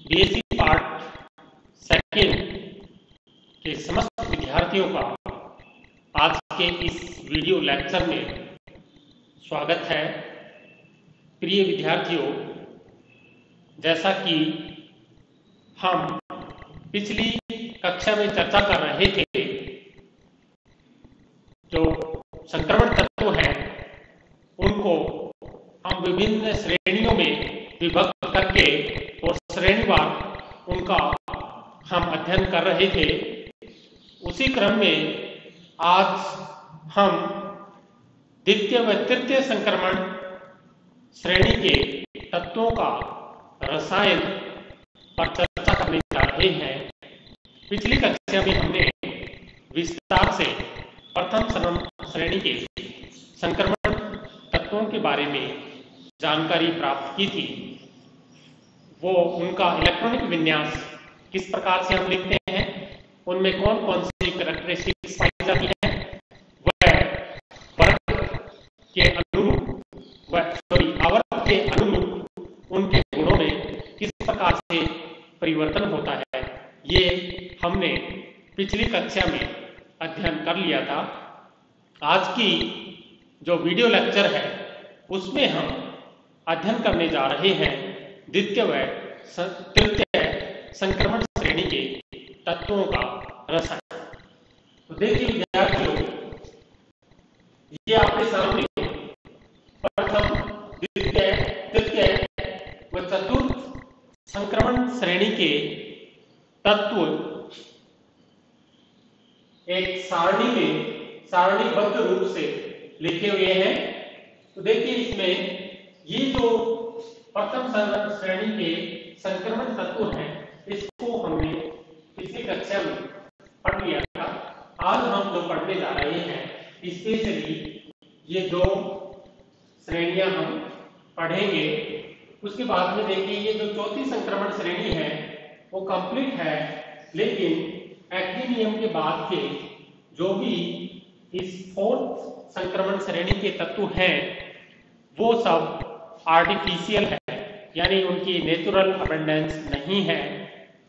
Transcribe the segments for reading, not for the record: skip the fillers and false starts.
BSc part second के समस्त विद्यार्थियों का आज के इस वीडियो लेक्चर में स्वागत है। प्रिय विद्यार्थियों, जैसा कि हम पिछली कक्षा में चर्चा कर रहे थे, जो संक्रमण तत्व हैं उनको हम विभिन्न श्रेणियों में विभक्त करके और श्रेणीवार उनका हम अध्ययन कर रहे थे। उसी क्रम में आज हम द्वितीय व तृतीय संक्रमण श्रेणी के तत्वों का रसायन पर चर्चा करने जा रहे हैं। पिछली कक्षा में हमने विस्तार से प्रथम श्रेणी के संक्रमण तत्वों के बारे में जानकारी प्राप्त की थी। वो उनका इलेक्ट्रॉनिक विन्यास किस प्रकार से हम लिखते हैं, उनमें कौन कौन सी कैरेक्टरिस्टिक्स पाई जाती है, वह वर्ग के अनुरूप आवर्त के अनुरूप उनके गुणों में किस प्रकार से परिवर्तन होता है, ये हमने पिछली कक्षा में अध्ययन कर लिया था। आज की जो वीडियो लेक्चर है उसमें हम अध्ययन करने जा रहे हैं द्वितीय व तृतीय संक्रमण श्रेणी के तत्वों का रसायन। तो देखिए विद्यार्थियों, ये आपके सामने प्रथम, द्वितीय, तृतीय व चतुर्थ संक्रमण श्रेणी के तत्व एक सारणी में सारणीबद्ध रूप से लिखे हुए हैं। तो देखिए इसमें ये जो प्रथम श्रेणी के संक्रमण तत्व हैं, इसको हमने पिछली कक्षा में पढ़ लिया था। आज हम जो पढ़ने जा रहे हैं स्पेशली ये दो श्रेणियां हम पढ़ेंगे। उसके बाद में देखिए ये जो चौथी संक्रमण श्रेणी है वो कंप्लीट है, लेकिन एक्टिनियम के बाद के जो भी इस फोर्थ संक्रमण श्रेणी के तत्व हैं वो सब आर्टिफिशियल है, यानी उनकी नेचुरल अबंडेंस नहीं है।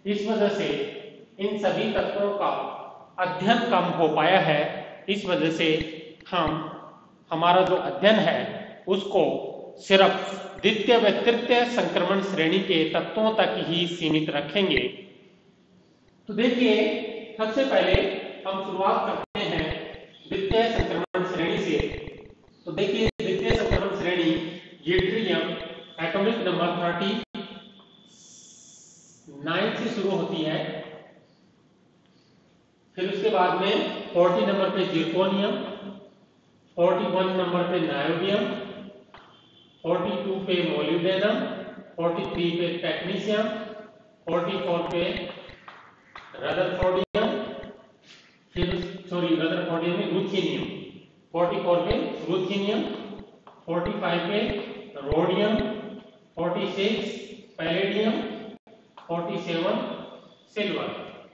इस वजह से इन सभी तत्वों का अध्ययन कम हो पाया है। इस वजह से हमारा जो अध्ययन है उसको सिर्फ द्वितीय व तृतीय संक्रमण श्रेणी के तत्वों तक ही सीमित रखेंगे। तो देखिए सबसे पहले हम शुरुआत करते हैं द्वितीय संक्रमण श्रेणी से। तो देखिए द्वितीय संक्रमण श्रेणी यूट्रियम एटॉमिक नंबर 39 से शुरू होती है। फिर उसके बाद में 40 नंबर पे जिरकोनियम, 41 नंबर पे नायोडियम, 42 पे मोलिब्डेनम, 43 पे टेक्नीशियम, 44 पे रदरफोर्डियम, रदरफोर्डियम में रुथेनियम, 44 पे रुथेनियम, 45 पे रोडियम, 46 पैलेडियम, 47 सिल्वर,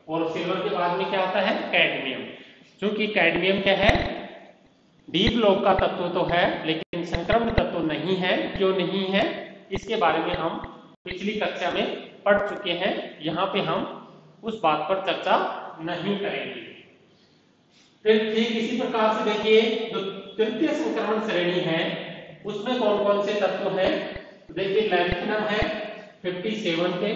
और सिल्वर के बाद में क्या आता है कैडमियम। क्योंकि कैडमियम क्या है, डी ब्लॉक का तत्व तो है लेकिन संक्रमण तत्व नहीं है। क्यों नहीं है, इसके बारे में हम पिछली कक्षा में पढ़ चुके हैं। यहाँ पे हम उस बात पर चर्चा नहीं करेंगे। फिर ठीक इसी प्रकार से देखिए जो तृतीय संक्रमण श्रेणी है उसमें कौन कौन से तत्व हैं। देखिए लैंथेनम है 57 पे,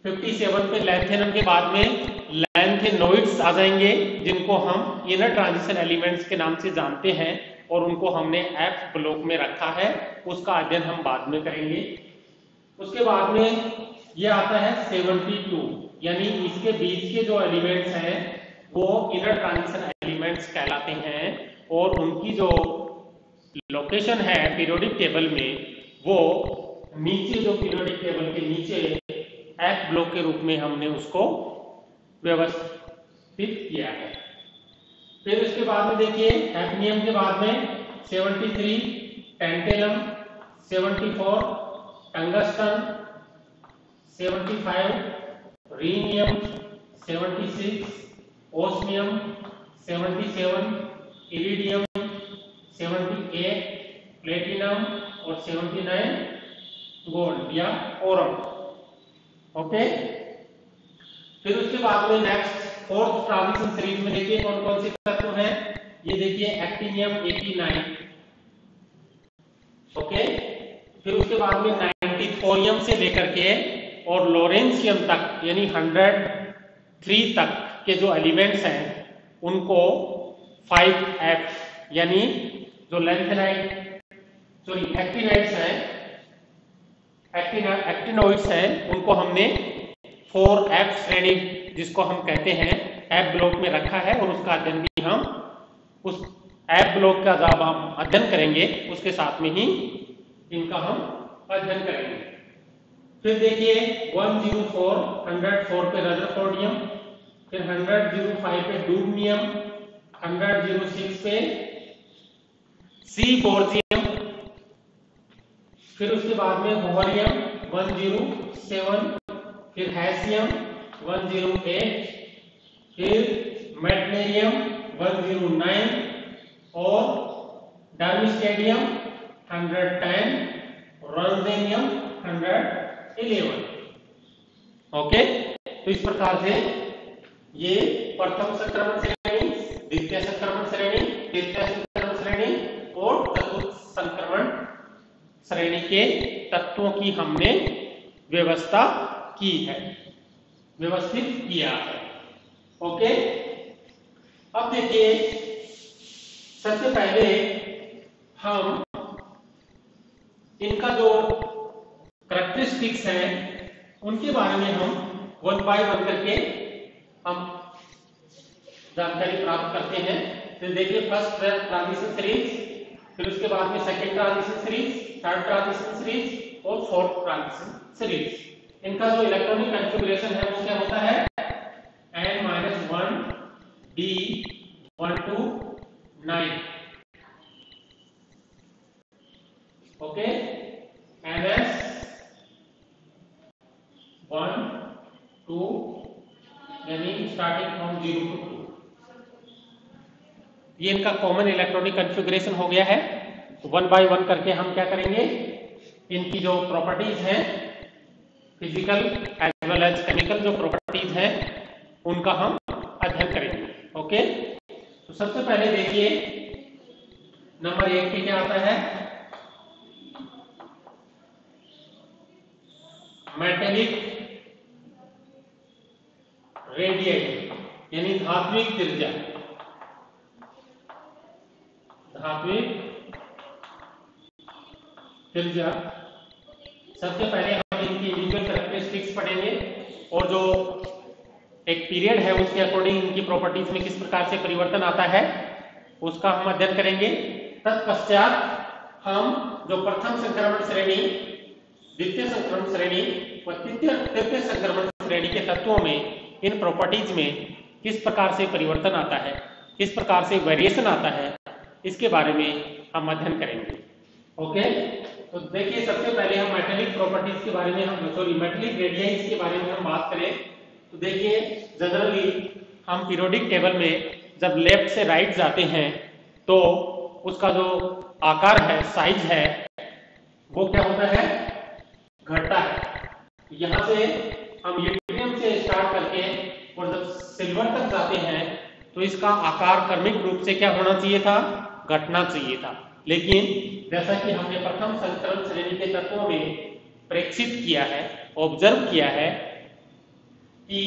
57 पे लैंथेनम के बाद में लैंथेनोइड्स आ जाएंगे, जिनको हम इनर ट्रांजिशन एलिमेंट्स के नाम से जानते हैं और उनको हमने एफ ब्लॉक में रखा है। उसका अध्ययन हम बाद में करेंगे। उसके बाद में ये आता है 72, यानी इसके बीच के जो एलिमेंट्स हैं वो इनर ट्रांजिशन एलिमेंट्स कहलाते हैं और उनकी जो लोकेशन है पीरियोडिक टेबल में वो नीचे, जो पीरियोडिक टेबल के नीचे एफ ब्लॉक के रूप में हमने उसको व्यवस्थित किया है। फिर उसके बाद में देखिए हैफनियम के बाद में 73 tantalum, 74 tungsten, 75 rhenium, 76 osmium, 77 iridium, 78 platinum और 79 गोल्ड या ओरम। ओके, फिर उसके बाद में नेक्स्ट फोर्थ ट्रांजिशन सीरीज में देखिए कौन कौन से तत्व हैं। ये देखिए एक्टिनियम 89। ओके, फिर उसके बाद में 90 थोरियम से लेकर के और लोरेंशियम तक यानी 103 तक के जो एलिमेंट्स हैं उनको 5F यानी जो लैंथेनाइड सॉरी एक्टिनाइड्स हैं एक्टिनोइड्स हैं उनको हमने 4F श्रेणी जिसको हम कहते हैं F ब्लॉक में रखा है और उसका अध्ययन भी हम उस F ब्लॉक का जब हम अध्ययन करेंगे उसके साथ में ही इनका हम अध्ययन करेंगे। फिर देखिए 104 पे रदरफोर्डियम, फिर 105 पे डूबनियम, 106 पे सीबोर्जियम, फिर उसके बाद में बोहरियम 107, फिर हैसियम 108, फिर मेटनेरियम 109 और डर्मिस्टेडियम 110, रोंजेनियम 111। ओके, तो इस प्रकार से ये प्रथम संक्रमण श्रेणी, द्वितीय संक्रमण श्रेणी, तृतीय संक्रमण श्रेणी और चतुर्थ संक्रमण श्रेणी के तत्वों की हमने व्यवस्था की है, व्यवस्थित किया है। ओके, अब देखिए सबसे पहले हम इनका जो कैरेक्टरिस्टिक्स हैं उनके बारे में हम 1 बाय 1 करके हम जानकारी प्राप्त करते हैं। तो देखिए फर्स्ट ट्रांजिशन सीरीज, फिर उसके बाद में second transition series, third transition series और फोर्थ ट्रांजिशन सीरीज। इनका जो इलेक्ट्रॉनिक कॉन्फ़िगरेशन है वो क्या होता है n-1 d129। ओके, ns 1 2 यानी स्टार्टिंग फ्रॉम 0 to 2। ये इनका कॉमन इलेक्ट्रॉनिक कॉन्फ़िगरेशन हो गया है। तो 1 बाय 1 करके हम क्या करेंगे, इनकी जो प्रॉपर्टीज हैं physical as well as chemical जो प्रॉपर्टीज हैं उनका हम अध्ययन करेंगे। ओके, तो सबसे पहले देखिए नंबर 1 पे क्या आता है, मेटेलिक रेडियस यानी धात्विक त्रिज्या। धात्विक त्रिज्या सबसे पहले हम इनकी इंडिविजुअल कैरेक्टरिस्टिक्स पढ़ेंगे और जो एक पीरियड है उसके अकॉर्डिंग इनकी प्रॉपर्टीज में किस प्रकार से परिवर्तन आता है उसका हम अध्ययन करेंगे। तत्पश्चात हम जो प्रथम संक्रमण श्रेणी, द्वितीय संक्रमण श्रेणी और तृतीय संक्रमण श्रेणी के तत्वों में इन प्रॉपर्टीज में किस प्रकार से परिवर्तन आता है, किस प्रकार से वेरिएशन आता है, इसके बारे में हम अध्ययन करेंगे। ओके, तो देखिए सबसे पहले हम मेटेलिक प्रॉपर्टीज के बारे में मेटेलिक रेडियस के बारे में हम बात करें तो देखिए जनरली हम पीरियोडिक टेबल में जब लेफ्ट से राइट जाते हैं तो उसका जो आकार है, साइज है, वो क्या होता है, घटता है। यहाँ से हम यूरेनियम से स्टार्ट करके और जब सिल्वर तक जाते हैं तो इसका आकार क्रमिक रूप से क्या होना चाहिए था, घटना चाहिए था। लेकिन जैसा कि हमने प्रथम संक्रमण श्रेणी के तत्वों में प्रेक्षित किया है, ऑब्जर्व किया है कि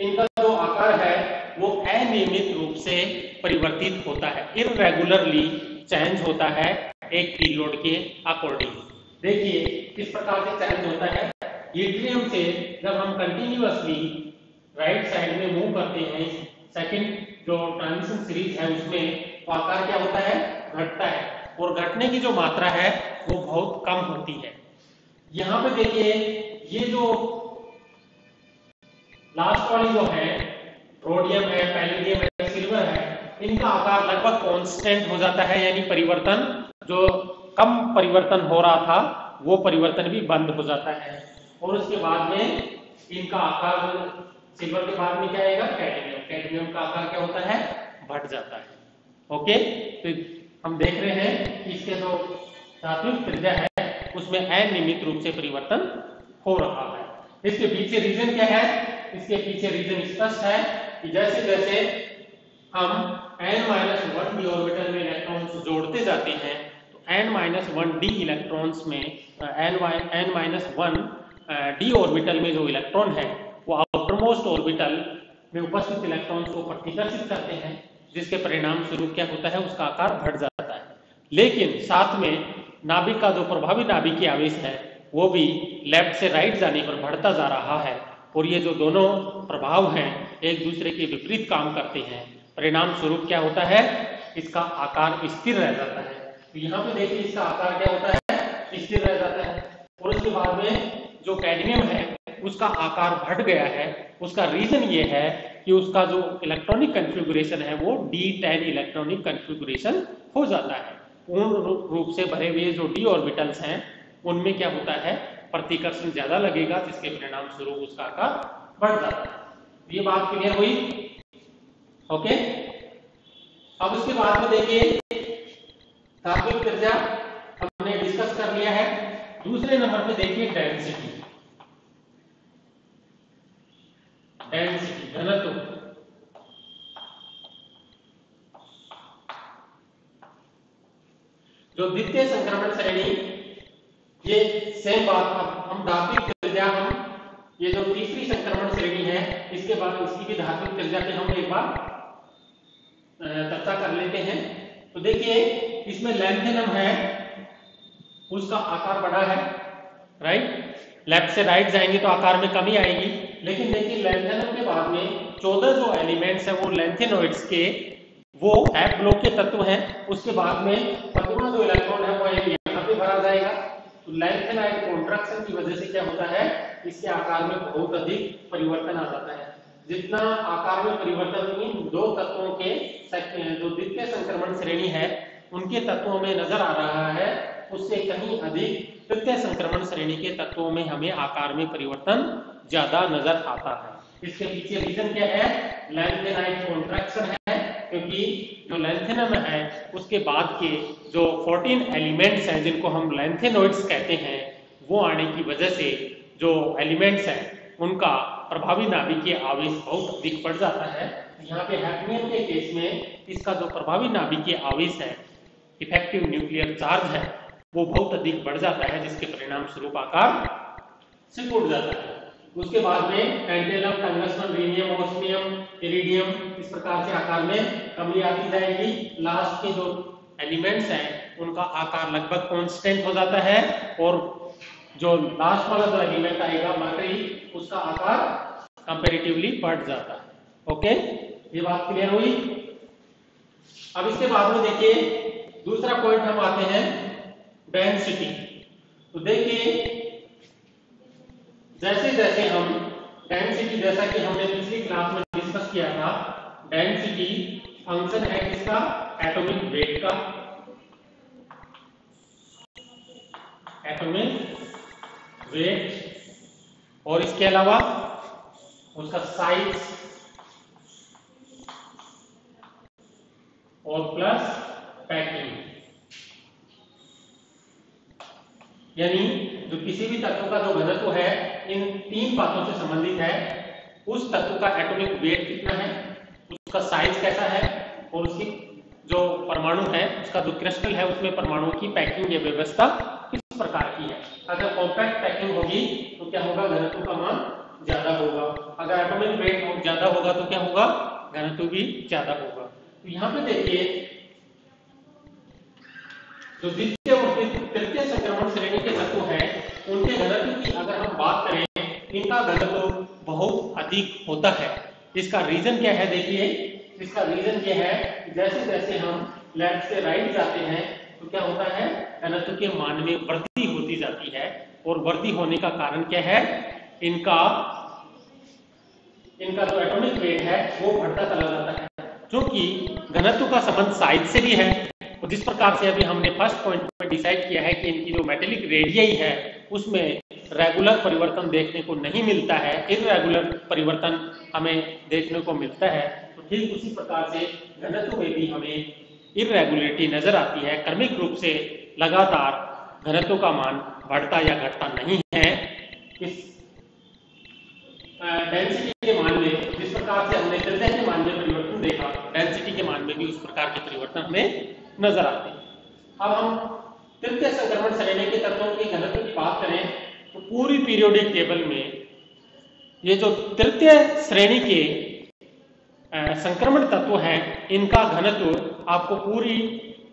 इनका जो आकार है वो अनियमित रूप से परिवर्तित होता है, इररेगुलरली चेंज होता है एक पीरियड के अकॉर्डिंग। देखिए किस प्रकार से चेंज होता है, यूट्रियम से जब हम कंटिन्यूअसली राइट साइड में मूव करते हैं, सेकंड जो ट्रांजिशन सीरीज है उसमें तो आकार क्या होता है, घटता है और घटने की जो मात्रा है वो बहुत कम होती है। यहाँ पे देखिए ये जो लास्ट वाली जो है रोडियम है, पैलेडियम है, सिल्वर है, इनका आकार लगभग कांस्टेंट हो जाता है, यानी परिवर्तन जो कम परिवर्तन हो रहा था वो परिवर्तन भी बंद हो जाता है और उसके बाद में इनका आकार सिल्वर के बाद में क्या आएगा, कैडमियम। कैडमियम का आकार क्या होता है, बढ़ जाता है। ओके, तो हम देख रहे हैं कि इसके जो धात्विक त्रिज्या है उसमें अनियमित रूप से परिवर्तन हो रहा है। इसके पीछे रीजन क्या है? इसके पीछे रीजन स्पष्ट है कि जैसे जैसे हम n-1 d ऑर्बिटल में इलेक्ट्रॉन्स जोड़ते जाते हैं तो n-1 d इलेक्ट्रॉन्स में n-1 d ऑर्बिटल में जो इलेक्ट्रॉन है वो आउटरमोस्ट ऑर्बिटल में उपस्थित इलेक्ट्रॉन्स को प्रतिकर्षित करते हैं, जिसके परिणाम स्वरूप क्या होता है? उसका आकार बढ़ जाता है। लेकिन साथ में नाभिक का जो प्रभावी नाभिकीय आवेश है वो भी लेफ्ट से राइट जाने पर बढ़ता जा रहा है, और ये जो दोनों प्रभाव हैं एक दूसरे के विपरीत काम करते हैं। परिणाम स्वरूप क्या होता है? इसका आकार स्थिर रह जाता है। तो यहाँ पे देखिए इसका आकार क्या होता है? स्थिर रह जाता है। और उसके बाद में जो कैडमियम है उसका आकार बढ़ गया है। उसका रीजन ये है कि उसका जो इलेक्ट्रॉनिक कन्फिगुरेशन है वो d10 इलेक्ट्रॉनिक कन्फिगुरेशन हो जाता है। पूर्ण रूप से भरे हुए जो d ऑर्बिटल्स हैं उनमें क्या होता है? प्रतिकर्षण ज्यादा लगेगा, जिसके परिणाम स्वरूप उसका आकार बढ़ जाता है। ये बात क्लियर हुई? ओके। अब उसके बाद में देखिए तात्विक त्रिज्या हमने डिस्कस कर लिया है। दूसरे नंबर पे देखिए डेंसिटी। डेंसिटी घनत्व। जो द्वितीय संक्रमण श्रेणी, ये सेम बात हम धात्विक त्रिज्या हम ये जो तीसरी संक्रमण श्रेणी है इसके बाद इसकी भी धात्विक त्रिज्या पे हम एक बार चर्चा कर लेते हैं। तो देखिए इसमें लैंथेनम है, उसका आकार बड़ा है, राइट? लेफ्ट से राइट जाएंगे तो आकार में कमी आएगी। लेकिन देखिए लैंथेनम के बाद में 14 जो एलिमेंट्स है वो लैंथेनोइड्स के वो एफ ब्लॉक के तत्व हैं। उसके बाद में 15वां जो इलेक्ट्रॉन है वो यहाँ पे भरा जाएगा। तो लैंथेनाइड कॉन्ट्रैक्शन की वजह से क्या होता है? इसके आकार में बहुत अधिक परिवर्तन आ जाता है। जितना आकार में परिवर्तन इन दो तत्वों के जो द्वितीय संक्रमण श्रेणी है उनके तत्वों में नजर आ रहा है, उससे कहीं अधिक तृतीय संक्रमण श्रेणी के तत्वों में हमें आकार में परिवर्तन ज्यादा नजर आता है। इसके पीछे रीजन क्या है? लैंथेनाइड कॉन्ट्रैक्शन है, क्योंकि जो लैंथेनम है उसके बाद के जो 14 एलिमेंट्स हैं जिनको हम लैंथेनोइड्स कहते हैं वो आने की वजह से जो एलिमेंट्स हैं उनका प्रभावी नाभिकीय आवेश बहुत अधिक बढ़ जाता है। यहाँ पे हैफनियम के केस में इसका जो प्रभावी नाभिकीय आवेश है, इफेक्टिव न्यूक्लियर चार्ज है, वो बहुत अधिक बढ़ जाता है, जिसके परिणाम स्वरूप आकार सिकुड़ जाता है। उसके बाद में टैंटेलम, टंगस्टन, रीनियम, ऑस्मियम, इरिडियम इस प्रकार से आकार में कमी आती जाएगी। लास्ट के जो एलिमेंट्स हैं उनका आकार लगभग कांस्टेंट हो जाता है, और जो लास्ट वाला जो एलिमेंट आएगा मरकरी, उसका आकार कंपैरेटिवली बढ़ जाता है। ओके, ये बात क्लियर हुई? अब इसके बाद में देखिए दूसरा पॉइंट हम आते हैं डेंसिटी। तो देखिए जैसे जैसे हम डेंसिटी, जैसा कि हमने पिछली क्लास में डिस्कस किया था, डेंसिटी फंक्शन है किसका? एटॉमिक वेट का। एटॉमिक वेट, और इसके अलावा उसका साइज और प्लस पैकिंग, यानी जो किसी भी तत्व का जो घनत्व है इन तीन बातों से संबंधित है। उस तत्व का एटॉमिक वेट कितना है, उसका साइज कैसा है, और उसकी जो परमाणु है उसका जो क्रिस्टल है उसमें परमाणुओं की पैकिंग या व्यवस्था किस प्रकार की है। अगर कॉम्पैक्ट पैकिंग होगी तो क्या होगा? घनत्व का मान ज्यादा होगा। अगर एटॉमिक वेट ज्यादा होगा तो क्या होगा? घनत्व भी ज्यादा होगा। तो यहाँ पे देखिए जो द्वितीय और तृतीय संक्रमण श्रेणी के तत्व हैं उनके घनत्व की अगर हम बात करें, इनका घनत्व बहुत अधिक होता है। इसका रीजन क्या है? देखिए इसका रीजन क्या है? जैसे जैसे हम लेफ्ट से राइट जाते हैं तो क्या होता है? घनत्व के मान में वृद्धि होती जाती है, और वृद्धि होने का कारण क्या है? इनका जो एटॉमिक वेट है वो बढ़ता चला जाता है, क्योंकि घनत्व का संबंध साइज से भी है। तो जिस प्रकार से अभी हमने फर्स्ट पॉइंट में डिसाइड किया है कि इनकी जो मेटेलिक रेडियई है उसमें रेगुलर परिवर्तन देखने को नहीं मिलता है, इररेगुलर परिवर्तन हमें देखने को मिलता है। तो ठीक उसी प्रकार से घनत्व में भी हमें इररेगुलरिटी नजर आती है। क्रमिक रूप से लगातार घनत्व का मान बढ़ता या घटता नहीं है। इस डेंसिटी के मान में जिस प्रकार से हमने त्रिज्या के मान में परिवर्तन देखा, डेंसिटी के मान में भी उस प्रकार के परिवर्तन हमें नजर आते हैं। अब हम तृतीय संक्रमण श्रेणी के तत्वों की घनत्व की बात करें तो पूरी पीरियोडिक टेबल में ये जो तृतीय श्रेणी के संक्रमण तत्व हैं, इनका घनत्व आपको पूरी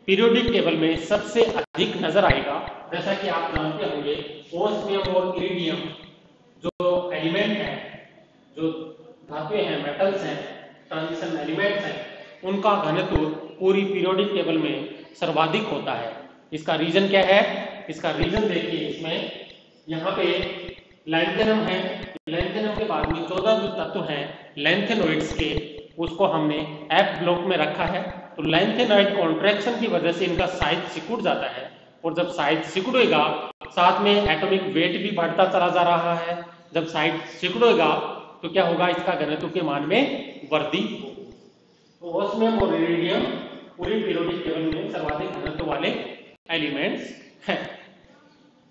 पीरियोडिक टेबल में सबसे अधिक नजर आएगा। जैसा कि आप जानते होंगे, ओस्मियम और इरिडियम जो एलिमेंट है, जो धातुएं हैं, मेटल्स हैं, ट्रांजिशन एलिमेंट्स हैं, उनका घनत्व पूरी पीरियोडिक टेबल में सर्वाधिक होता है। इसका रीजन क्या है? इसका रीजन देखिए, इसमें यहाँ पे लैंथेनम है, लैंथेनम के बाद में 14 जो तत्व हैं लैंथेनोइड्स के, उसको हमने एफ ब्लॉक में रखा है। तो लैंथेनोइड कॉन्ट्रैक्शन की वजह से इनका साइज सिकुड़ जाता है, और जब साइज सिकुड़ेगा साथ में एटॉमिक वेट भी बढ़ता चला जा रहा है। जब साइज सिकुड़ेगा तो क्या होगा? इसका घनत्व के मान में वृद्धि होगी। तो ओस्मियम और इरिडियम पूरी पीरियोडिक टेबल में सर्वाधिक घनत्व वाले एलिमेंट्स हैं।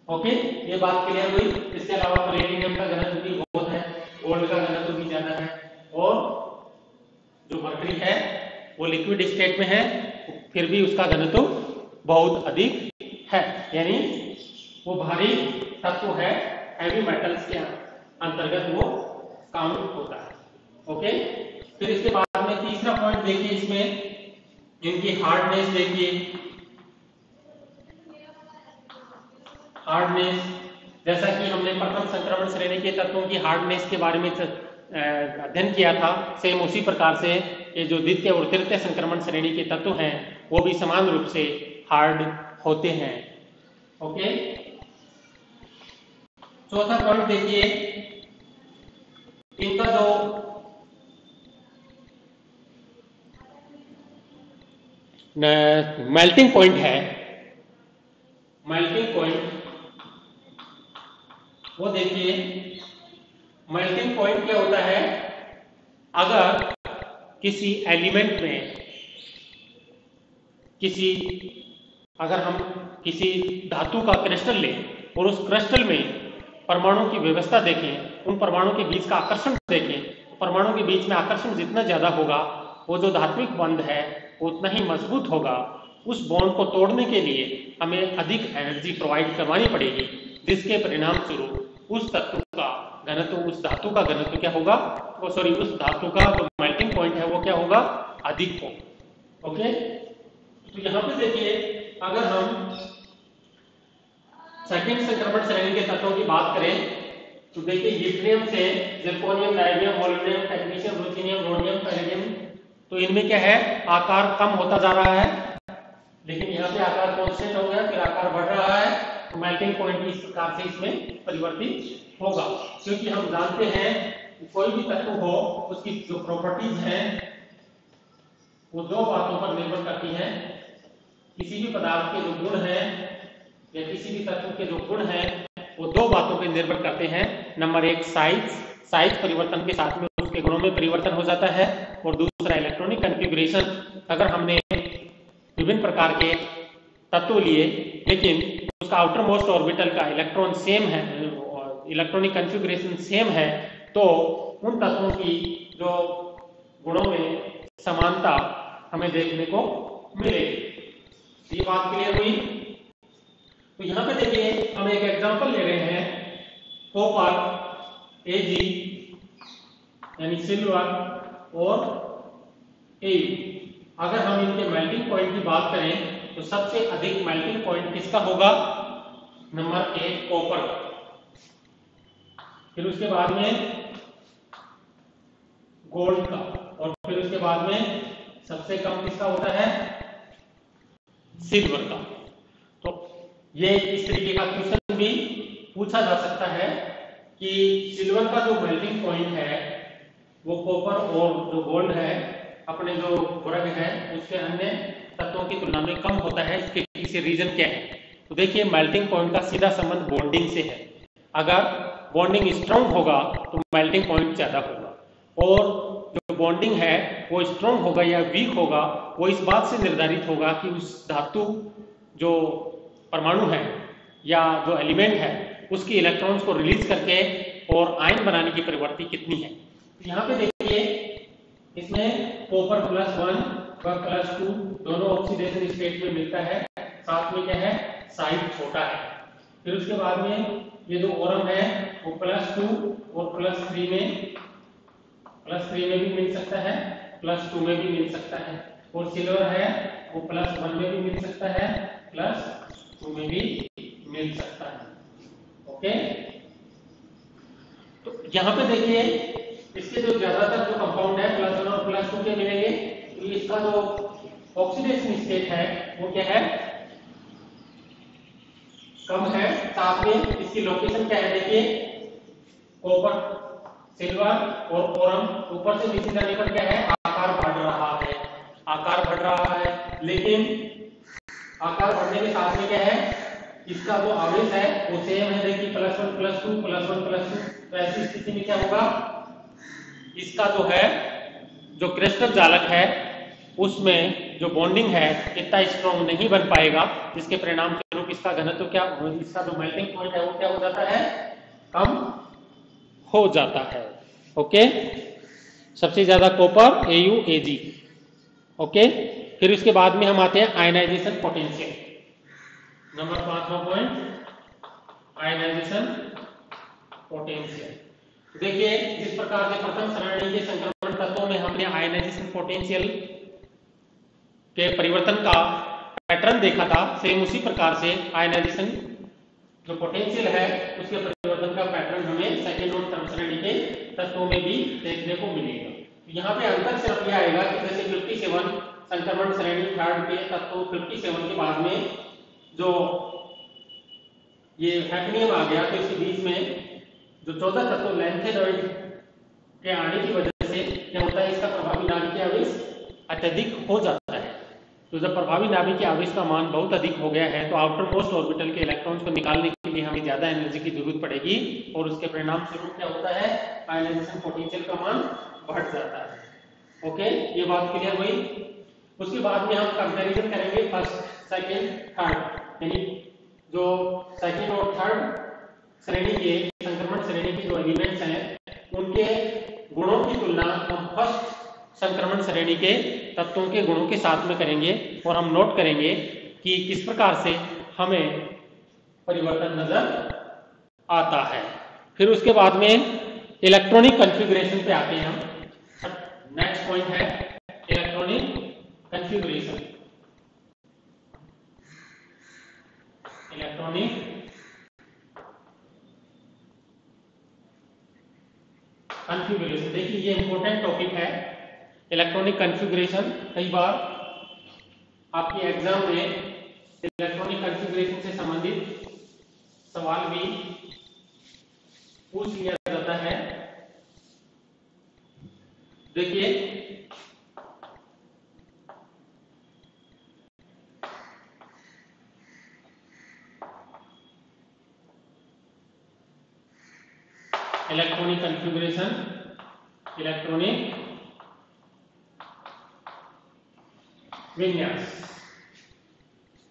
ओके, ये बात क्लियर हुई। इसके अलावा प्लेटिनम का घनत्व भी बहुत है, गोल्ड का घनत्व भी ज्यादा है, और जो मरकरी है वो लिक्विड स्टेट में है, फिर भी उसका घनत्व बहुत अधिक है, यानी वो भारी तत्व है, हैवी मेटल्स के अंतर्गत वो काउंट होता है। ओके, फिर इसके बाद में तीसरा पॉइंट देखिए, इसमें इनकी हार्डनेस देखिए। हार्डनेस, जैसा कि हमने प्रथम संक्रमण श्रेणी के तत्वों की हार्डनेस के बारे में अध्ययन किया था, सेम उसी प्रकार से ये जो द्वितीय और तृतीय संक्रमण श्रेणी के तत्व हैं वो भी समान रूप से हार्ड होते हैं। ओके, चौथा पॉइंट देखिए, इनका जो मेल्टिंग पॉइंट है, मेल्टिंग पॉइंट वो देखिए, मेल्टिंग पॉइंट क्या होता है? अगर किसी एलिमेंट में अगर हम किसी धातु का क्रिस्टल लें और उस क्रिस्टल में परमाणु की व्यवस्था देखें, उन परमाणु के बीच का आकर्षण देखें, तो परमाणु के बीच में आकर्षण जितना ज्यादा होगा वो जो धात्विक बंध है वो उतना ही मजबूत होगा। उस बॉन्ड को तोड़ने के लिए हमें अधिक एनर्जी प्रोवाइड करवानी पड़ेगी, जिसके परिणाम स्वरूप उस तत्व का घनत्व, उस धातु का घनत्व क्या होगा? उस धातु का जो मेल्टिंग पॉइंट है वो क्या होगा? अधिक होगा। ओके, तो यहाँ पे देखिए, अगर हम सेकंड संक्रमण श्रेणी के तत्वों की बात करें तो देखिए, यूरेनियम से जिरकोनियम, नाइट्रियम, molybdenum, technetium, ruthenium, rhodium, palladium, तो इनमें क्या है? आकार कम होता जा रहा है, लेकिन यहाँ पे आकार कांस्टेंट हो गया, फिर आकार बढ़ रहा है, तो मेल्टिंग पॉइंट इस प्रकार से इसमें परिवर्तित होगा। क्योंकि हम जानते हैं कि कोई भी तत्व हो, उसकी जो प्रॉपर्टीज हैं वो दो बातों पर निर्भर करती हैं। किसी भी पदार्थ के जो गुण हैं या किसी भी तत्व के जो गुण हैं वो दो बातों पर निर्भर करते हैं। नंबर एक, साइज परिवर्तन के साथ में उसके गुणों में परिवर्तन हो जाता है, और दूसरा इलेक्ट्रॉनिक कॉन्फ़िगरेशन। अगर हमने विभिन्न प्रकार के तत्व लिए लेकिन उसका आउटर मोस्ट ऑर्बिटल का इलेक्ट्रॉन सेम है, इलेक्ट्रॉनिक कॉन्फ़िगरेशन सेम है, तो उन तत्वों की जो गुणों में समानता हमें देखने को मिलेगी। ये बात क्लियर हुई? तो यहाँ पे देखिए, हम एक एग्जांपल ले रहे हैं, कॉपर Ag यानी सिल्वर और A। अगर हम इनके मेल्टिंग पॉइंट की बात करें तो सबसे अधिक मेल्टिंग पॉइंट किसका होगा? नंबर एक, कॉपर का। फिर उसके बाद में गोल्ड का, और फिर उसके बाद में सबसे कम किसका होता है? सिल्वर का। तो ये इस तरीके का क्वेश्चन भी पूछा जा सकता है कि सिल्वर का जो मेल्टिंग पॉइंट है वो कॉपर और जो गोल्ड है अपने जो वर्ग है उसके अन्य तत्वों की तुलना में कम होता है। इसके पीछे रीजन क्या है? तो देखिए, मेल्टिंग पॉइंट का सीधा संबंध बॉन्डिंग से है। अगर बॉन्डिंग स्ट्रांग होगा तो मेल्टिंग पॉइंट ज्यादा होगा, और जो बॉन्डिंग है वो स्ट्रांग होगा या वीक होगा वो इस बात से निर्धारित होगा कि उस धातु जो परमाणु है या जो एलिमेंट है उसकी इलेक्ट्रॉन्स को रिलीज करके और आयन बनाने की प्रवृत्ति कितनी है। यहाँ पे देखिए इसमें कॉपर +1 व +2 दोनों ऑक्सीडेशन स्टेट में मिलता है, साथ में क्या है साइज छोटा है। फिर उसके बाद में ये जो ओरम है वो +2 और +3 में भी मिल सकता है, +2 में भी मिल सकता है, और सिल्वर है वो +1 में भी मिल सकता है, +2 में भी मिल सकता है। ओके, तो यहाँ पे देखिए इसके जो ज्यादातर जो कंपाउंड है +1 और +2 के मिलेंगे, तो इसका जो ऑक्सीडेशन स्टेट है वो क्या है कम है। साथ में इसकी लोकेशन क्या है देखिए कॉपर, सिल्वर और ओरम ऊपर से नीचे जाने पर क्या है आकार बढ़ रहा है, आकार बढ़ रहा है, लेकिन आकार बढ़ने के साथ में क्या है इसका जो आवेश है वो सेम है देखिए +1 +2 +1 +2। तो ऐसी स्थिति में क्या होगा इसका जो है जो क्रिस्टल जालक है उसमें जो बॉन्डिंग है इतना स्ट्रॉन्ग नहीं बन पाएगा, जिसके परिणाम स्वरूप इसका घनत्व क्या इसका जो मेल्टिंग पॉइंट है वो क्या हो जाता है कम हो जाता है। ओके, सबसे ज्यादा कॉपर Au Ag। ओके, फिर उसके बाद में हम आते हैं आयनाइजेशन पोटेंशियल। नंबर 5वां पॉइंट आयनाइजेशन पोटेंशियल। देखिए जिस प्रकार से प्रथम श्रेणी के संक्रमण तत्वों में हमने आयनाइजेशन पोटेंशियल के परिवर्तन का पैटर्न देखा था, सेम उसी प्रकार से आयनाइजेशन जो पोटेंशियल है उसके परिवर्तन का पैटर्न हमें सेकेंड और थर्ड श्रेणी के तत्वों में भी देखने को मिलेगा। यहाँ पे अंतर सिर्फ यह आएगा कि जैसे 57 संक्रमण श्रेणी थर्ड के तत्व 57 के बाद में जो ये हैफनियम आ गया, तो इसके बीच में जो 14 तत्व लैंथेनॉइड के आने की वजह से क्या होता है इसका प्रभावी नाभिकीय आवेश अत्यधिक हो जाता है। तो जब प्रभावी नाभिकीय आवेश का मान बहुत अधिक हो गया है तो आउटर मोस्ट ऑर्बिटल के इलेक्ट्रॉन्स को निकालने के लिए हमें ज्यादा एनर्जी की जरूरत पड़ेगी और उसके परिणाम स्वरूप क्या होता है आयनाइजेशन पोटेंशियल का मान बढ़ जाता है। ओके, ये बात क्लियर हुई। उसके बाद में हम कंपैरिजन करेंगे फर्स्ट सेकंड थर्ड, यानी जो सेकंड और थर्ड श्रेणी के संक्रमण श्रेणी के जो एलिमेंट्स हैं उनके गुणों की तुलना हम फर्स्ट संक्रमण श्रेणी के तत्वों के गुणों के साथ में करेंगे और हम नोट करेंगे कि किस प्रकार से हमें परिवर्तन नजर आता है। फिर उसके बाद में इलेक्ट्रॉनिक कॉन्फ़िगरेशन पे आते हैं हम। नेक्स्ट पॉइंट है इलेक्ट्रॉनिक कॉन्फ़िगरेशन। इलेक्ट्रॉनिक कॉन्फ़िगरेशन, देखिए ये इंपॉर्टेंट टॉपिक है इलेक्ट्रॉनिक कॉन्फ़िगरेशन। कई बार आपके एग्जाम में इलेक्ट्रॉनिक कॉन्फ़िगरेशन से संबंधित सवाल भी पूछ लिया जाता है। देखिए इलेक्ट्रॉनिक कॉन्फ़िगरेशन, इलेक्ट्रॉनिक विन्यास।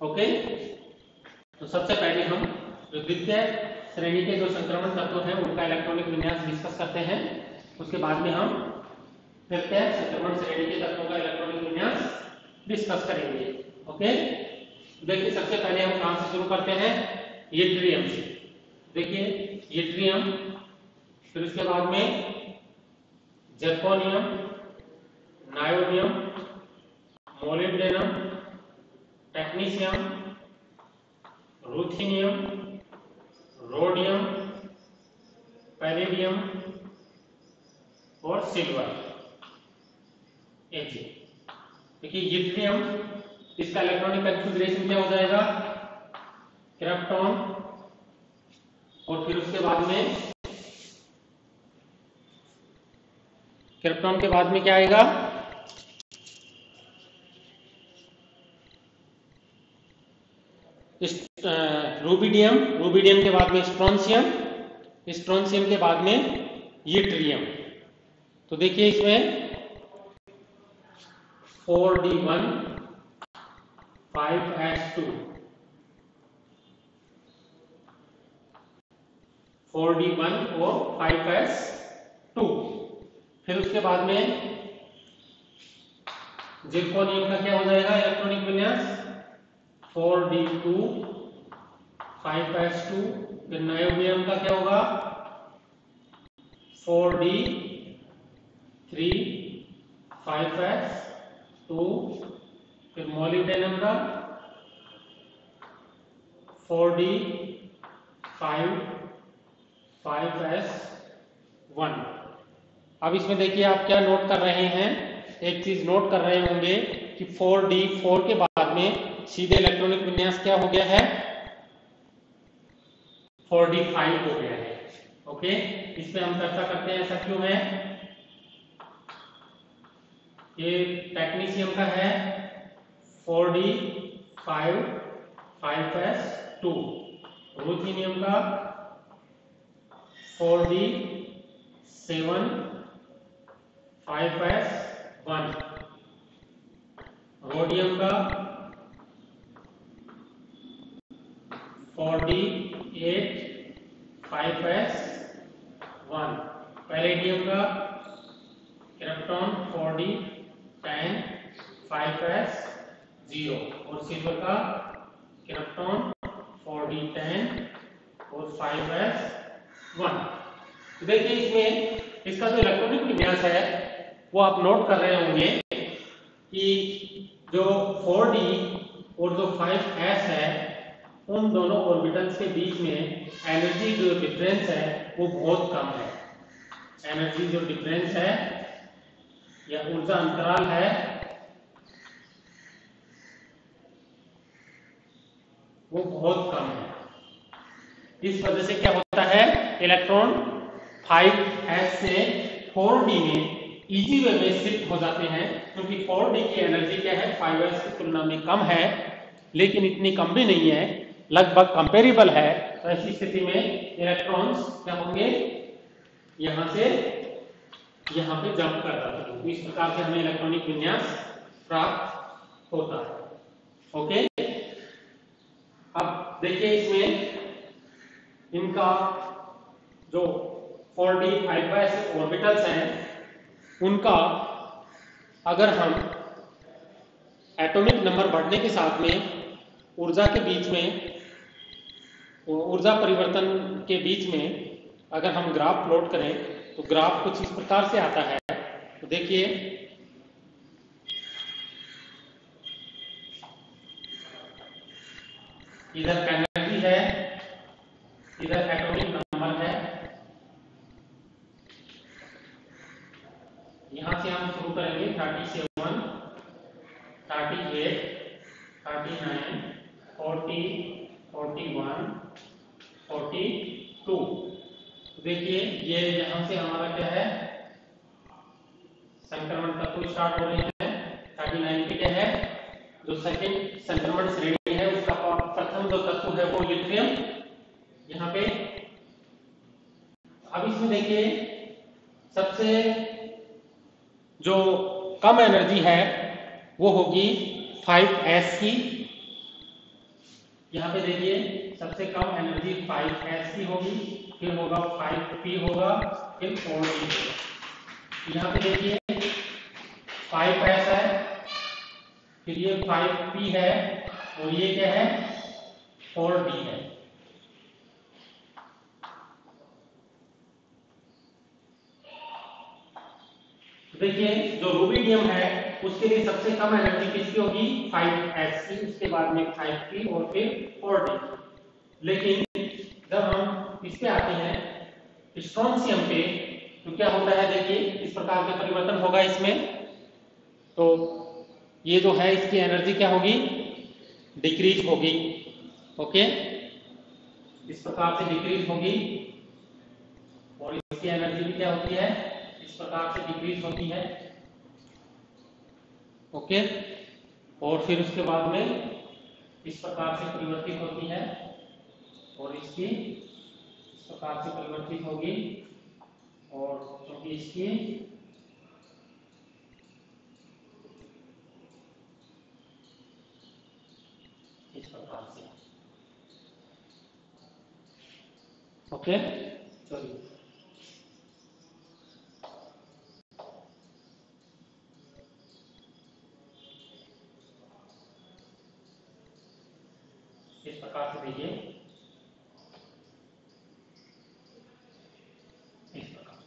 ओके, तो सबसे पहले हम जो द्वितीय श्रेणी के जो संक्रमण तत्व हैं उनका इलेक्ट्रॉनिक विन्यास डिस्कस करते हैं। उसके बाद में हम तृतीय संक्रमण श्रेणी के तत्वों का इलेक्ट्रॉनिक विन्यास डिस्कस करेंगे। ओके, देखिए सबसे पहले हम कहां से शुरू करते हैं यट्रियम से। देखिए यट्रियम, फिर उसके बाद में zirconium, niobium, molybdenum, technetium, ruthenium, rhodium, palladium और सिल्वर Ag। देखिए यट्रियम, इसका इलेक्ट्रॉनिक कॉन्फ़िगरेशन क्या हो जाएगा क्रिप्टॉन, और फिर उसके बाद में क्रिप्टॉन के बाद में क्या आएगा रूबिडियम, रूबिडियम के बाद में स्ट्रोंशियम, स्ट्रोंशियम के बाद में यट्रियम। तो देखिए इसमें 4d1 5s2 4d1 और 5s2। फिर उसके बाद में ज़िरकोनियम का क्या हो जाएगा इलेक्ट्रॉनिक विन्यास 4d2 5s2। फिर नायोबियम का क्या होगा 4d3 5s2। फिर मोलिब्डेनम का 4d5 5s1। अब इसमें देखिए आप क्या नोट कर रहे हैं, एक चीज नोट कर रहे होंगे कि 4d4 के बाद में सीधे इलेक्ट्रॉनिक विन्यास क्या हो गया है 4d5 हो गया है। ओके, इस पे हम चर्चा करते हैं ऐसा क्यों है। ये टेक्नीशियम का है 4d5 5s2। रुथेनियम का 4d7 5s1। रोडियम का 4d8 5s1। पैलेडियम का क्रिप्टॉन 4d10 5s0। और सिल्वर का क्रिप्टॉन 4d10 और 5s1। देखिए इसमें इसका जो इलेक्ट्रॉनिक विन्यास है वो आप नोट कर रहे होंगे कि जो 4d और जो 5s है उन दोनों ऑर्बिटल्स के बीच में एनर्जी जो डिफरेंस है वो बहुत कम है। एनर्जी जो डिफरेंस है या ऊर्जा अंतराल है वो बहुत कम है। इस वजह से क्या होता है इलेक्ट्रॉन 5s से 4d में इजी वे में शिफ्ट हो जाते हैं, क्योंकि 4d की एनर्जी क्या है 5s की तुलना में कम है, लेकिन इतनी कम भी नहीं है, लगभग कंपेरेबल है। तो ऐसी स्थिति में इलेक्ट्रॉन्स क्या होंगे यहां से यहां पे जंप कर जाते हैं। तो इस प्रकार से हमें इलेक्ट्रॉनिक विन्यास प्राप्त होता है। ओके, अब देखिए इसमें इनका जो 4d 5s ऑर्बिटल्स हैं उनका अगर हम एटॉमिक नंबर बढ़ने के साथ में ऊर्जा के बीच में ऊर्जा परिवर्तन के बीच में अगर हम ग्राफ प्लॉट करें तो ग्राफ कुछ इस प्रकार से आता है। तो देखिए इधर एनर्जी है, इधर एटॉमिक नंबर है। यहां से हम शुरू करेंगे 37 38 39 40 41 42। देखिए ये यहां से हमारा क्या है संक्रमण तत्व स्टार्ट हो रहे हैं। 39 पे क्या है जो सेकंड संक्रमण श्रेणी है उसका प्रथम जो तत्व है वो लिथियम यहाँ पे। अब इसमें देखिए सबसे जो कम एनर्जी है वो होगी 5s की। यहाँ पे देखिए सबसे कम एनर्जी 5s की होगी, फिर होगा 5p होगा, फिर 4d होगा। यहाँ पे देखिए 5s है, फिर ये 5p है और ये क्या है 4d है। देखिए जो रुबिडियम है उसके लिए सबसे कम एनर्जी किसकी होगी 5s की, उसके बाद में 5p और फिर 4d। लेकिन जब हम इस पे आते हैं स्ट्रोंशियम पे तो क्या होता है देखिए इस प्रकार के परिवर्तन होगा इसमें। तो ये जो है इसकी एनर्जी क्या होगी डिक्रीज होगी। ओके, इस प्रकार से डिक्रीज होगी और इसकी एनर्जी भी क्या होती है इस प्रकार से डिक्रीज होती है। ओके, और फिर उसके बाद में इस प्रकार से परिवर्तित होती है और इसकी इस प्रकार से परिवर्तित होगी और क्योंकि इसकी इस प्रकार से। ओके, सॉरी इस प्रकार से देखिए, इस प्रकार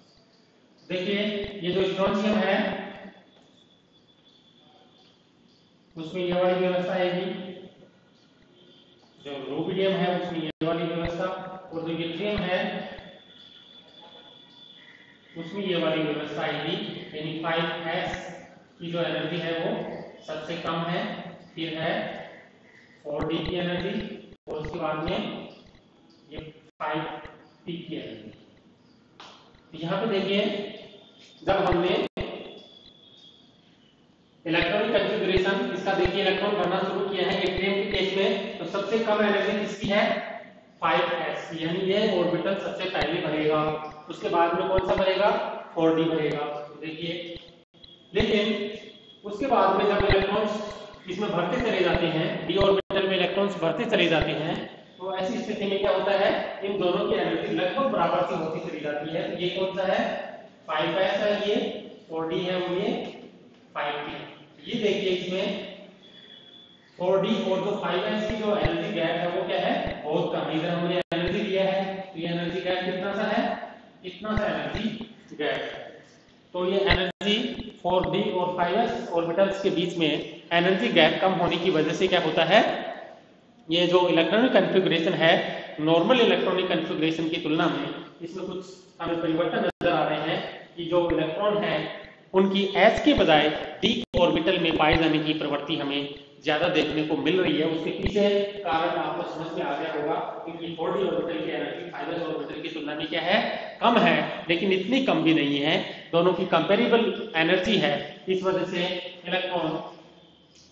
देखिए ये जो स्ट्रोंशियम है उसमें ये वाली व्यवस्था आएगी, जो रुबिडियम है उसमें ये वाली व्यवस्था, और जो यूट्रियम है उसमें ये वाली व्यवस्था आएगी। यानी 5s की जो एनर्जी है वो सबसे कम है, फिर है 4d की एनर्जी, और उसके बाद में ये 5p की एनर्जी। यहाँ पे देखिए जब हमने इलेक्ट्रॉनिक कॉन्फ़िगरेशन इसका देखिए इलेक्ट्रॉन भरना शुरू किया है यट्रियम के केस में, तो सबसे कम एनर्जी किसकी है 5s, यानी ये ऑर्बिटल सबसे पहले भरेगा, उसके बाद में कौन सा भरेगा 4d भरेगा। तो देखिए लेकिन उसके बाद में जब इलेक्ट्रॉन्स इसमें भरते चले जाते हैं, d ऑर्बिटल में इलेक्ट्रॉन्स भरते चले जाते हैं, तो ऐसी स्थिति में क्या होता है इन दोनों की एनर्जी लगभग बराबर सी होती चली जाती है। ये कौन सा है 5s है, ये 4d है और ये 5p है। ये देखिए इसमें 4d और जो 5s की जो एनर्जी गैप है वो क्या है बहुत कम। इधर हमने एनर्जी दिया है तो ये एनर्जी गैप कितना सा है, इतना सा एनर्जी गैप है। तो ये एनर्जी 4d और 5s ऑर्बिटल्स के बीच में एनर्जी गैप कम होने की वजह से क्या होता है, ये जो इलेक्ट्रॉनिक कॉन्फ़िगरेशन है नॉर्मल इलेक्ट्रॉनिक कॉन्फ़िगरेशन की तुलना में इसमें कुछ हमें परिवर्तन नजर आ रहे हैं कि जो इलेक्ट्रॉन है उनकी s के बजाय d ऑर्बिटल में पाए जाने की प्रवृत्ति हमें ज्यादा देखने को मिल रही है। उसके पीछे कारण आपको समझ में आ गया होगा क्योंकि 4d ऑर्बिटल की एनर्जी 5s ऑर्बिटल की तुलना में क्या है कम है, लेकिन इतनी कम भी नहीं है, दोनों की कंपेरेबल एनर्जी है। इस वजह से इलेक्ट्रॉन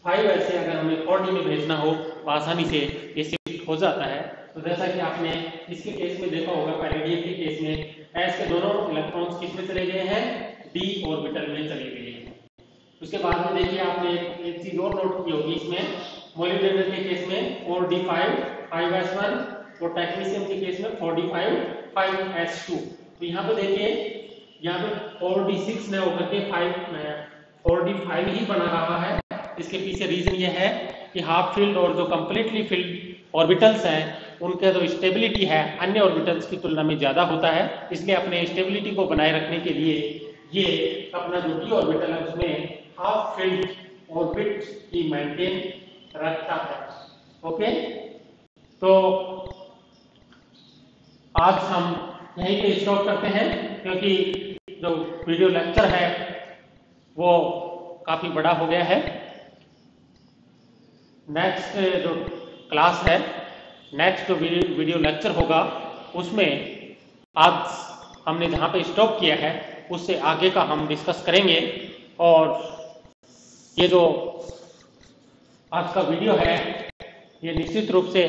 5s से अगर हमें 4d में भेजना हो तो आसानी से ये शिफ्ट हो जाता है। तो जैसा कि आपने इसके केस में देखा होगा पैलेडियम के केस में s के दोनों इलेक्ट्रॉन्स किस में चले गए हैं d ऑर्बिटल में चले गए हैं। उसके बाद में देखिए आपने एक चीज और नोट की होगी इसमें, मोलिब्डेनम के केस में 4d5 5s1 और टेक्नीशियम के केस में 4d5 5s2। तो यहाँ पे देखिए यहाँ पे 4d6 ने होकर के 4d5 ही बना रहा है। इसके पीछे रीजन ये है कि हाफ फील्ड और जो कंप्लीटली फील्ड ऑर्बिटल्स हैं उनका जो स्टेबिलिटी है अन्य ऑर्बिटल्स की तुलना में ज्यादा होता है, इसलिए अपने स्टेबिलिटी को बनाए रखने के लिए ये अपना जो d ऑर्बिटल है उसमें हाफ फील्ड ऑर्बिट की मेंटेन रखता है। ओके, तो आज हम यहीं पे स्टॉप करते हैं क्योंकि जो वीडियो लेक्चर है वो काफी बड़ा हो गया है। नेक्स्ट जो क्लास है, नेक्स्ट जो वीडियो लेक्चर होगा उसमें आज हमने जहां पे स्टॉप किया है उससे आगे का हम डिस्कस करेंगे। और ये जो आज का वीडियो है ये निश्चित रूप से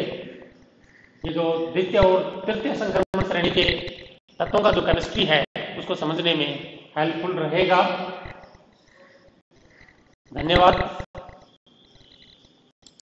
ये जो द्वितीय और तृतीय संक्रमण श्रेणी के तत्वों का जो केमिस्ट्री है उसको समझने में हेल्पफुल रहेगा। धन्यवाद।